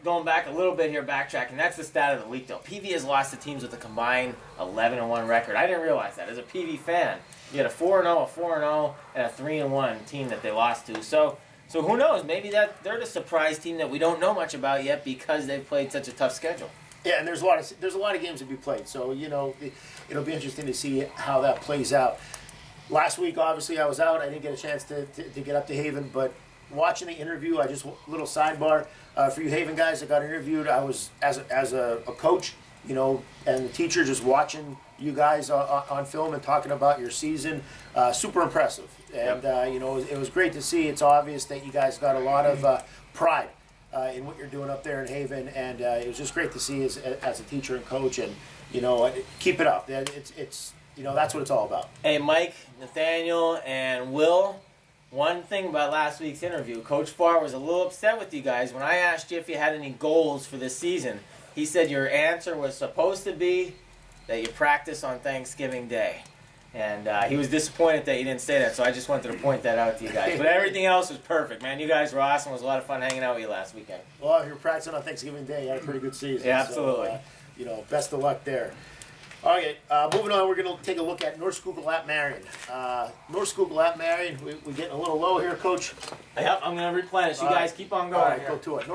going back a little bit here, backtracking. That's the stat of the week, though. PV has lost to teams with a combined 11-1 record. I didn't realize that. As a PV fan, you had a 4-0, a 4-0, and a 3-1 team that they lost to. So who knows? Maybe that they're the surprise team that we don't know much about yet because they've played such a tough schedule. Yeah, and there's a lot of games to be played. So it'll be interesting to see how that plays out. Last week, obviously, I was out. I didn't get a chance to get up to Haven, but watching the interview, little sidebar for you Haven guys that got interviewed. I was as a coach, and the teacher, just watching you guys on film and talking about your season. Super impressive, and it was great to see. It's obvious that you guys got a lot of pride in what you're doing up there in Haven, and it was just great to see as a teacher and coach, and keep it up. It's that's what it's all about. Hey, Mike, Nathaniel, and Will. One thing about last week's interview, Coach Farr was a little upset with you guys. When I asked you if you had any goals for this season, he said your answer was supposed to be that you practice on Thanksgiving Day. And he was disappointed that you didn't say that, so I just wanted to point that out to you guys. But everything else was perfect, man. You guys were awesome. It was a lot of fun hanging out with you last weekend. Well, you're practicing on Thanksgiving Day. You had a pretty good season. Yeah, absolutely. So, best of luck there. All right, moving on, we're going to take a look at North Schuylkill at Marion. North Schuylkill at Marion, we're getting a little low here, Coach. Yep, I'm going to replenish. You guys keep on going. All right, go to it.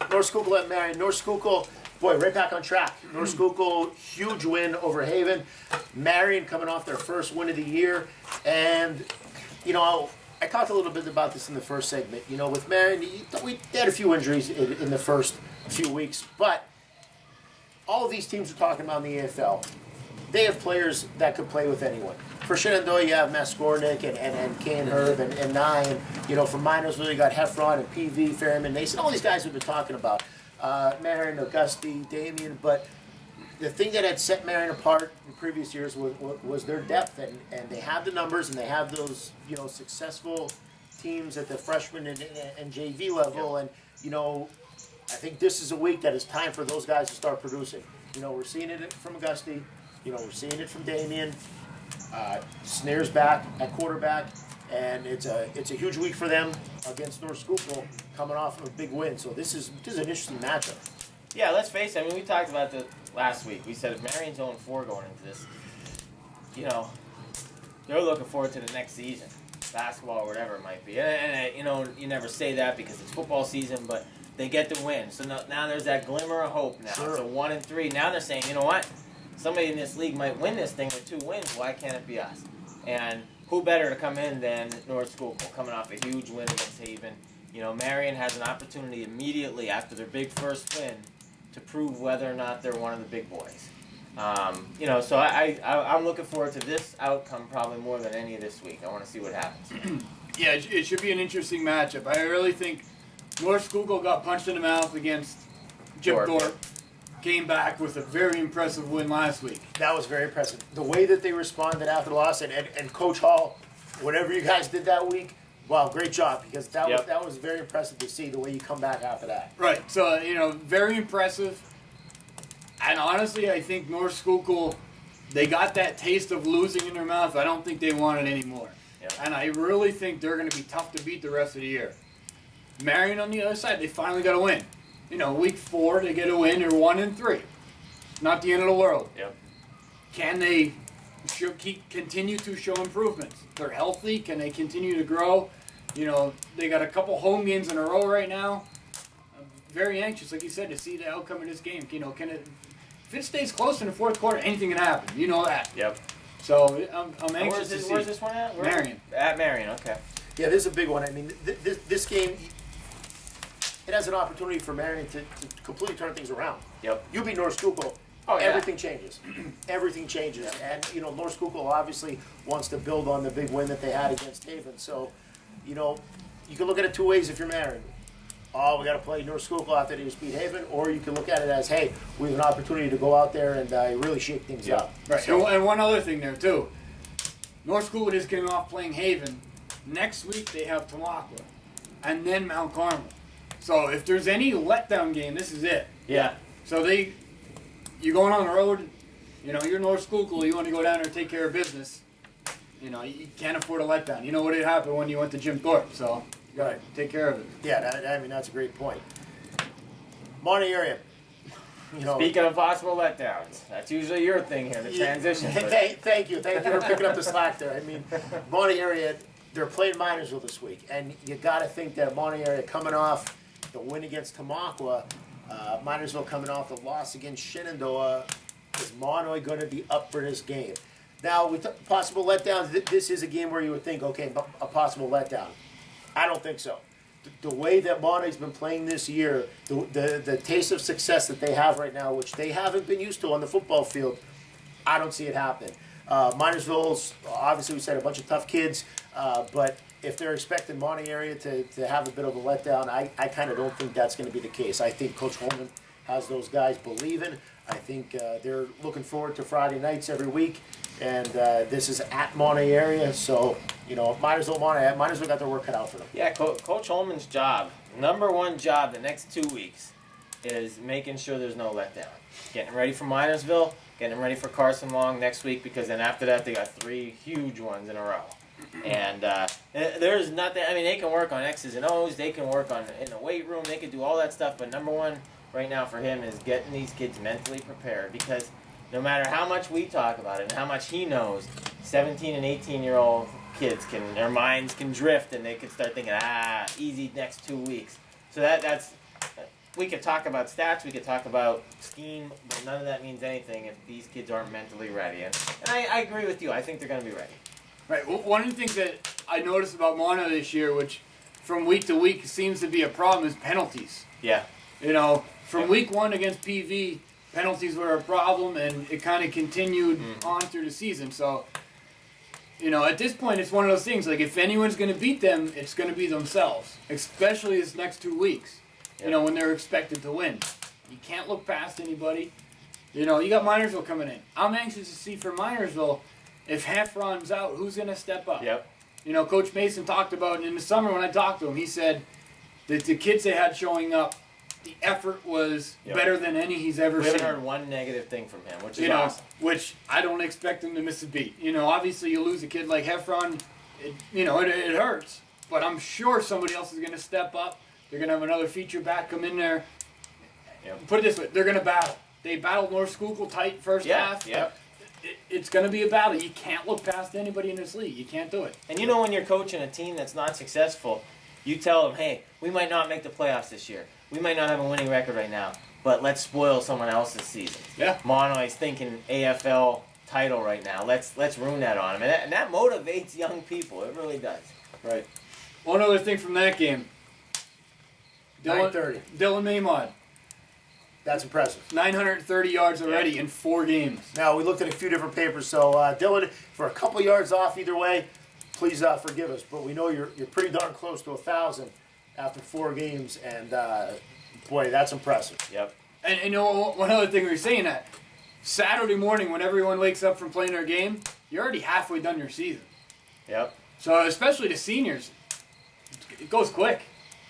North Schuylkill at Marion. North Schuylkill, boy, right back on track. North Schuylkill, huge win over Haven. Marion coming off their first win of the year. And, I talked a little bit about this in the first segment. With Marion, we had a few injuries in the first few weeks. But all of these teams we're talking about in the AFL, they have players that could play with anyone. For Shenandoah, you have Maskornik and Kane Herb and Nye. And, from Minersville, you got Heffron and PV, Ferryman, Nason, all these guys we've been talking about. Marion, Auguste, Damien. But the thing that had set Marion apart in previous years was their depth. And they have the numbers, and they have those, successful teams at the freshman and JV level. Yep. And, I think this is a week that it's time for those guys to start producing. We're seeing it from Auguste. We're seeing it from Damien. Snares back at quarterback, and it's a huge week for them against North Schuylkill, coming off of a big win. So this is an interesting matchup. Yeah, let's face it. I mean, we talked about this last week. We said if Marion's 0-4 going into this, they're looking forward to the next season, basketball or whatever it might be. And you never say that because it's football season, but they get the win. So now there's that glimmer of hope now. Sure. So 1-3. Now they're saying, you know what? Somebody in this league might win this thing with 2 wins. Why can't it be us? And who better to come in than North Schuylkill, coming off a huge win against Haven. Marion has an opportunity immediately after their big first win to prove whether or not they're one of the big boys. So I'm looking forward to this outcome probably more than any of this week. I want to see what happens. Yeah, it should be an interesting matchup. I really think North Schuylkill got punched in the mouth against Jim Thorpe. Came back with a very impressive win last week. That was very impressive. The way that they responded after the loss, and Coach Hall, whatever you guys did that week, wow, great job, because that was very impressive to see the way you come back after that. Right. So, very impressive. And honestly, I think North Schuylkill, they got that taste of losing in their mouth. I don't think they want it anymore. Yep. And I really think they're going to be tough to beat the rest of the year. Marion on the other side, they finally got a win. Week 4, they get a win. They're 1-3. Not the end of the world. Yep. Can they continue to show improvements? They're healthy. Can they continue to grow? They got a couple home games in a row right now. I'm very anxious, like you said, to see the outcome of this game. If it stays close in the fourth quarter, anything can happen. You know that. Yep. So I'm anxious to see. Where's this one at? Marion. At Marion, okay. Yeah, this is a big one. I mean, this game, it has an opportunity for Marion to completely turn things around. Yep. You beat North Schuylkill, everything changes. Everything changes. And, North Schuylkill obviously wants to build on the big win that they had against Haven. So, you can look at it 2 ways if you're Marion. Oh, we got to play North Schuylkill after they just beat Haven. Or you can look at it as, hey, we have an opportunity to go out there and really shake things up. Right. So, And one other thing there, too. North Schuylkill is getting off playing Haven. Next week, they have Tamaqua. And then Mount Carmel. So if there's any letdown game, this is it. Yeah. So they you're going on the road. You know, you're North Schuylkill. You want to go down there and take care of business. You know, you can't afford a letdown. You know what had happened when you went to Jim Thorpe, so you got to take care of it. Yeah, I mean, that's a great point. Monty area. You know, Speaking of possible letdowns, that's usually your thing here, the transition. Thank you for picking up the slack there. I mean, Monty area, they're playing Minersville this week, and you got to think that Monty area coming off the win against Tamaqua, Minersville coming off the loss against Shenandoah, is Monty going to be up for this game? Now, with possible letdowns, this is a game where you would think, okay, a possible letdown. I don't think so. The way that Monty's been playing this year, the taste of success that they have right now, which they haven't been used to on the football field, I don't see it happening. Minersville's, obviously we said a bunch of tough kids, but if they're expecting Monty area to have a bit of a letdown, I kind of don't think that's going to be the case. I think Coach Holman has those guys believing. I think they're looking forward to Friday nights every week, and this is at Monty area, so you know, Minersville got their work cut out for them. Yeah, Coach Holman's job, number one job the next 2 weeks, is making sure there's no letdown. Getting ready for Minersville, getting ready for Carson Long next week, because then after that they got 3 huge ones in a row. And there's nothing, I mean, they can work on X's and O's, they can work on in the weight room, they can do all that stuff, but number one right now for him is getting these kids mentally prepared, because no matter how much we talk about it and how much he knows, 17 and 18-year-old kids their minds can drift, and they can start thinking, easy next 2 weeks. So that's, we could talk about stats, we could talk about scheme, but none of that means anything if these kids aren't mentally ready. And I agree with you. I think they're going to be ready. Right. Well, one of the things that I noticed about Mono this year, which from week to week seems to be a problem, is penalties. Yeah. You know, from week 1 against PV, penalties were a problem, and it kind of continued on through the season. So, you know, at this point, it's one of those things, like, if anyone's going to beat them, it's going to be themselves, especially this next 2 weeks, you know, when they're expected to win. You can't look past anybody. You know, you got Minersville coming in. I'm anxious to see for Minersville, if Heffron's out, who's going to step up? Yep. You know, Coach Mason talked about, in the summer when I talked to him, he said that the kids they had showing up, the effort was better than any he's ever seen. We haven't heard one negative thing from him, which is you know, awesome. which I don't expect him to miss a beat. You know, obviously you lose a kid like Heffron, it hurts. But I'm sure somebody else is going to step up. They're going to have another feature back come in there. Yep. Put it this way, they're going to battle. They battled North Schuylkill tight first half. Yeah. It's going to be a battle. You can't look past anybody in this league. You can't do it. And you know, when you're coaching a team that's not successful, you tell them, hey, we might not make the playoffs this year. We might not have a winning record right now, but let's spoil someone else's season. Yeah. Monoi's thinking AFL title right now. Let's ruin that on him. And that motivates young people. It really does. Right. One other thing from that game. 9:30. Dylan Maymod. That's impressive. 930 yards already in 4 games. Now, we looked at a few different papers, so Dylan, for a couple yards off either way, please forgive us, but we know you're pretty darn close to 1,000 after 4 games, and boy, that's impressive. Yep. And you know, one other thing we were saying, that Saturday morning when everyone wakes up from playing their game, you're already halfway done your season. Yep. So especially the seniors, it goes quick.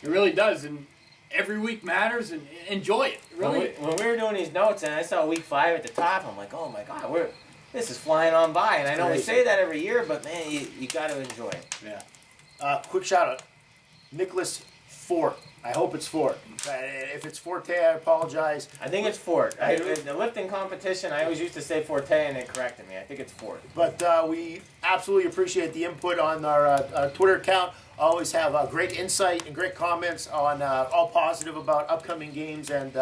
It really does, and every week matters, and enjoy it. Really. When we were doing these notes and I saw week 5 at the top, I'm like, oh my God, this is flying on by. And I know we say that every year, but man, you got to enjoy it. Yeah. Quick shout out, Nicholas Fort. I hope it's Fort. If it's Forte, I apologize. I think it's Fort. The lifting competition, I always used to say Forte, and they corrected me. I think it's Fort. But we absolutely appreciate the input on our Twitter account. Always have great insight and great comments on all positive about upcoming games, and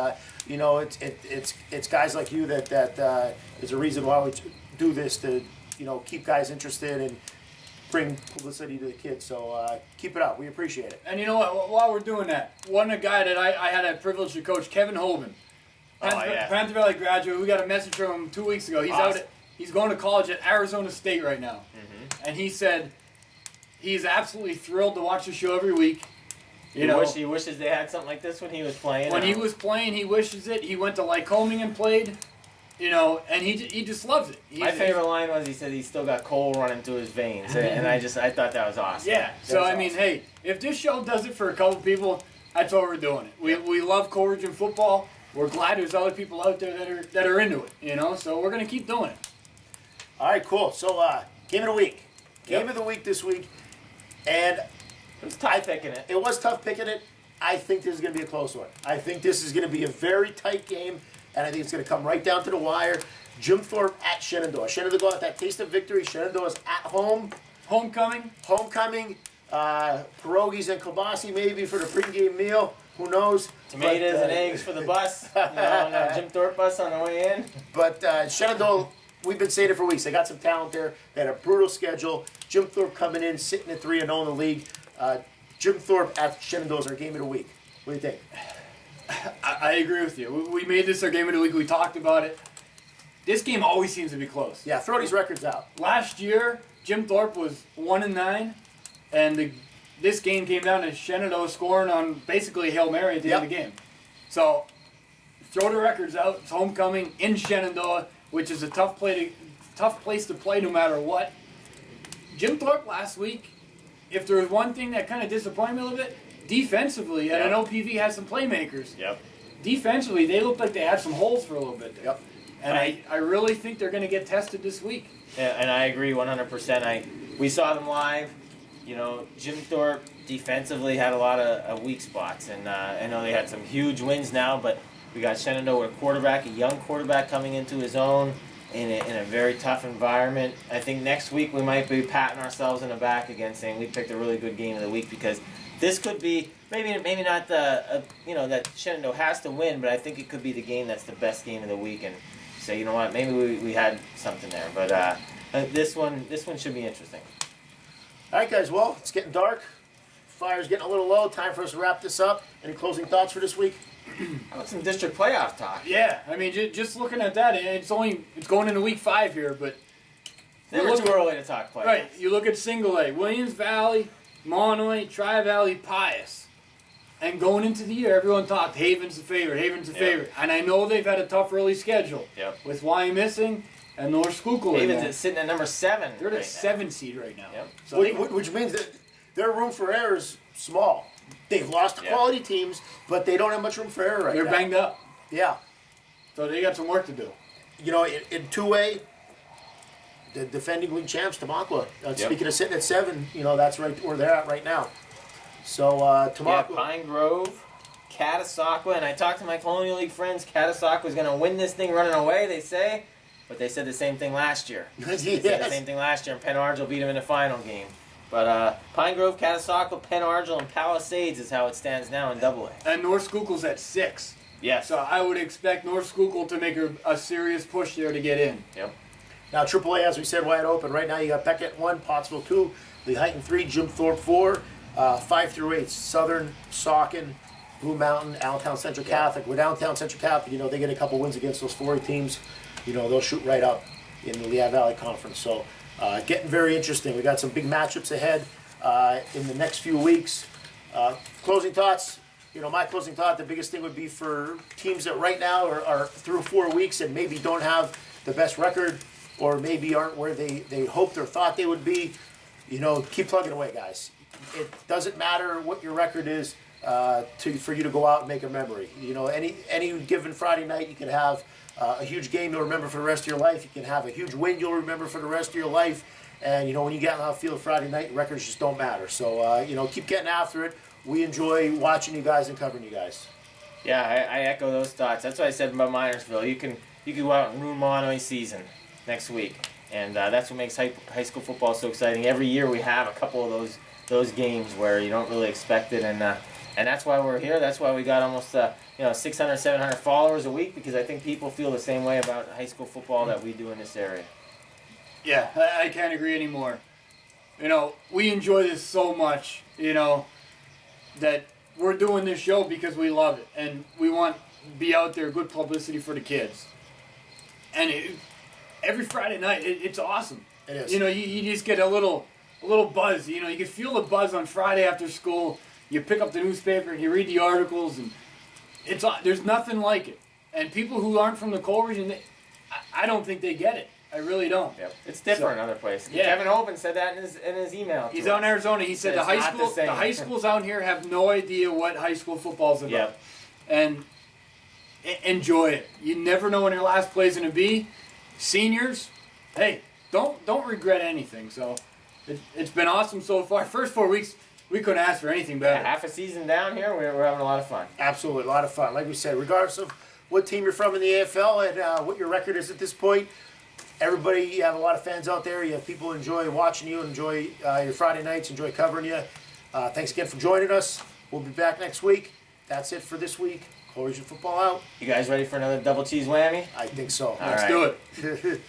you know, it's guys like you that is a reason why we do this, to keep guys interested and bring publicity to the kids. So keep it up. We appreciate it. And you know what? While we're doing that, one guy that I had a privilege to coach, Kevin Hoban, Panther Valley graduate. We got a message from him 2 weeks ago. He's awesome. He's going to college at Arizona State right now, Mm-hmm. and he said he's absolutely thrilled to watch the show every week. He wishes they had something like this when he was playing. When he was playing, he wishes it. He went to Lycoming and played. And he just loves it. My favorite line was, he said he's still got coal running through his veins, and I thought that was awesome. Yeah. So I mean, hey, if this show does it for a couple people, that's what we're doing. We love Coleridge football. we're glad there's other people out there that are into it, you know. So we're gonna keep doing it. All right, cool. So, game of the week. Game Yep. of the week this week. And It was tough picking it. it was tough picking it. I think this is going to be a close one. I think this is going to be a very tight game, and I think it's going to come right down to the wire. Jim Thorpe at Shenandoah. Shenandoah got that taste of victory. Shenandoah's at home. Homecoming. Pierogies and kielbasa maybe for the pregame meal. Who knows? Tomatoes But, and eggs for the bus. On the Jim Thorpe bus on the way in. But Shenandoah, we've been saying it for weeks. They got some talent there. They had a brutal schedule. Jim Thorpe coming in, sitting at 3-0 in the league. Jim Thorpe at Shenandoah is our game of the week. What do you think? I agree with you. We made this our game of the week. We talked about it. This game always seems to be close. Yeah, throw these records out. Last year, Jim Thorpe was 1-9, and this game came down to Shenandoah scoring on basically a Hail Mary at the end of the game. So, throw the records out. It's homecoming in Shenandoah, which is a tough place to play no matter what. Jim Thorpe last week, if there was one thing that kind of disappointed me a little bit, defensively, and I know PV has some playmakers. Yep. Defensively, they looked like they had some holes for a little bit there. Yep. And I really think they're going to get tested this week. Yeah, and I agree 100%. We saw them live. You know, Jim Thorpe defensively had a lot of weak spots, and I know they had some huge wins now, but we got Shenandoah with a young quarterback coming into his own in a very tough environment. I think next week we might be patting ourselves in the back again, saying we picked a really good game of the week, because this could be maybe not the that Shenandoah has to win, but I think it could be the game that's the best game of the week, and say, you know what, maybe we had something there, but this one should be interesting. All right, guys. Well, it's getting dark. Fire's getting a little low. Time for us to wrap this up. Any closing thoughts for this week? How about some district playoff talk? Yeah, I mean, just looking at that, it's going into week 5 here, but Never too early to talk playoffs. right. You look at Single A, Williams Valley, Monomoy, Tri-Valley, Pius, and going into the year, everyone thought Haven's the favorite. Haven's the favorite, and I know they've had a tough early schedule. Yep. With Wyomissing and North Schuylkill. Havens is sitting at number 7. They're the right 7 seed right now. Yep. So they, Which means that their room for error is small. They've lost to quality teams, but they don't have much room for error right they're now. banged up, Yeah. so they got some work to do. You know, in 2A, the defending league champs, Tamaqua. Speaking of sitting at 7, you know, that's right where they're at right now. So, Yeah, Tamaqua. Pine Grove, Catasauqua, and I talked to my Colonial League friends. Catasauqua is going to win this thing running away, they say, but they said the same thing last year. They said the same thing last year, and Penn Argyl beat them in the final game. But Pine Grove, Catasauqua, Penn Argyl, and Palisades is how it stands now in AA. And North Schuylkill's at 6. Yes. So I would expect North Schuylkill to make a serious push there to get in. Yep. Now, AAA, as we said, wide open. Right now, you got Beckett 1, Pottsville 2, Lehighton 3, Jim Thorpe 4, 5 through 8, Southern, Saucon, Blue Mountain, Allentown Central Catholic. With Allentown Central Catholic, you know, they get a couple wins against those 4 teams. You know, they'll shoot right up in the Lehigh Valley Conference. So, getting very interesting. We got some big matchups ahead in the next few weeks. Closing thoughts. You know, my closing thought, the biggest thing would be for teams that right now are through 4 weeks and maybe don't have the best record or maybe aren't where they hoped or thought they would be. You know, keep plugging away, guys. It doesn't matter what your record is for you to go out and make a memory. You know, any given Friday night, you can have a huge game you'll remember for the rest of your life. You can have a huge win you'll remember for the rest of your life. And, you know, when you get on the field Friday night, records just don't matter. So, you know, keep getting after it. We enjoy watching you guys and covering you guys. Yeah, I echo those thoughts. That's what I said about Minersville. You can go out and ruin Monomoy season next week, and that's what makes high school football so exciting. Every year we have a couple of those games where you don't really expect it, and that's why we're here. That's why we got almost 600, 700 followers a week, because I think people feel the same way about high school football that we do in this area. Yeah, I can't agree anymore. You know, we enjoy this so much, you know, that we're doing this show because we love it, and we want to be out there, good publicity for the kids. And every Friday night, it's awesome. It is. You know, you just get a little buzz. You know, you can feel the buzz on Friday after school. You pick up the newspaper, you read the articles, and there's nothing like it. And people who aren't from the coal region, I don't think they get it. I really don't. Yep. It's different in other places. Yeah. Kevin Hoban said that in his email. He's out in Arizona. He said It's the not the same. high schools out here have no idea what high school football's about. Yep. And enjoy it. You never know when your last play's going to be. Seniors, hey, don't regret anything. So it's been awesome so far. First 4 weeks, we couldn't ask for anything better. Half a season down here, we're having a lot of fun. Absolutely, a lot of fun. Like we said, regardless of what team you're from in the AFL and what your record is at this point, everybody, you have a lot of fans out there. You have people who enjoy watching you, enjoy your Friday nights, enjoy covering you. Thanks again for joining us. We'll be back next week. That's it for this week. Collision Football out. You guys ready for another double cheese whammy? I think so. All Let's right. do it.